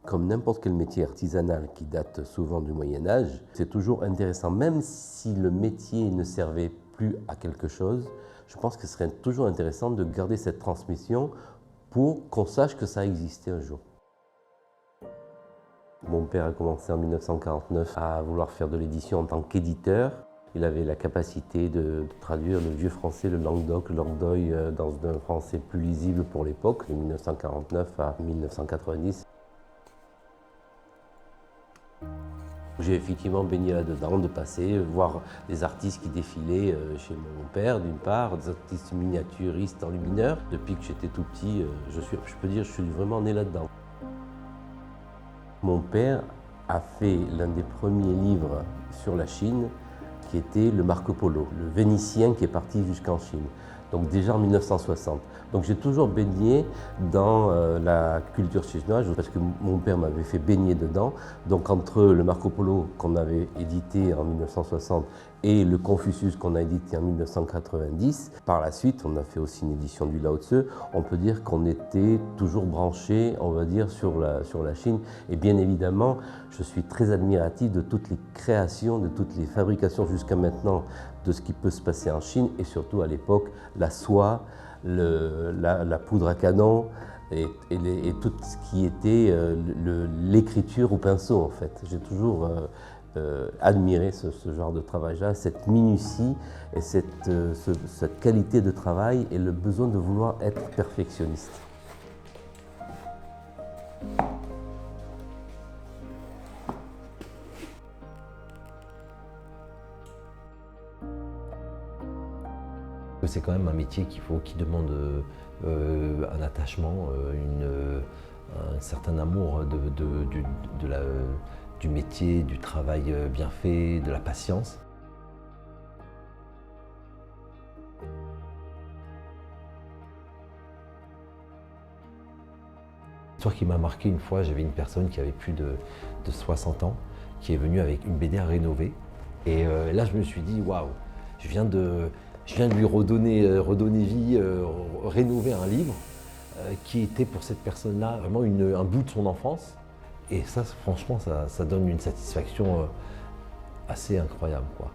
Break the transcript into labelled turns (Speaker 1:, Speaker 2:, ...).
Speaker 1: Comme n'importe quel métier artisanal qui date souvent du Moyen-Âge, c'est toujours intéressant, même si le métier ne servait plus à quelque chose, je pense que ce serait toujours intéressant de garder cette transmission pour qu'on sache que ça existait un jour. Mon père a commencé en 1949 à vouloir faire de l'édition en tant qu'éditeur. Il avait la capacité de traduire le vieux français, le languedoc, le languedoy dans un français plus lisible pour l'époque, de 1949 à 1990. J'ai effectivement baigné là-dedans, de passer, voir des artistes qui défilaient chez mon père d'une part, des artistes miniaturistes, enlumineurs. Depuis que j'étais tout petit, je peux dire que je suis vraiment né là-dedans. Mon père a fait l'un des premiers livres sur la Chine, qui était le Marco Polo, le Vénitien qui est parti jusqu'en Chine. Donc déjà en 1960. Donc j'ai toujours baigné dans la culture chinoise parce que mon père m'avait fait baigner dedans. Donc entre le Marco Polo qu'on avait édité en 1960 et le Confucius qu'on a édité en 1990, par la suite on a fait aussi une édition du Lao Tzu, on peut dire qu'on était toujours branché, on va dire, sur la Chine. Et bien évidemment, je suis très admiratif de toutes les créations, de toutes les fabrications jusqu'à maintenant, de ce qui peut se passer en Chine et surtout à l'époque, la soie, la poudre à canon et tout ce qui était l'écriture au pinceau en fait. J'ai toujours admiré ce genre de travail-là, cette minutie et cette qualité de travail et le besoin de vouloir être perfectionniste.
Speaker 2: C'est quand même un métier qui demande un attachement, un certain amour du métier, du travail bien fait, de la patience. L'histoire qui m'a marqué une fois, j'avais une personne qui avait plus de 60 ans, qui est venue avec une BD à rénover. Et là, je me suis dit, waouh, je viens de lui redonner vie, rénover un livre qui était pour cette personne-là vraiment un bout de son enfance. Et ça, franchement, ça donne une satisfaction assez incroyable, quoi.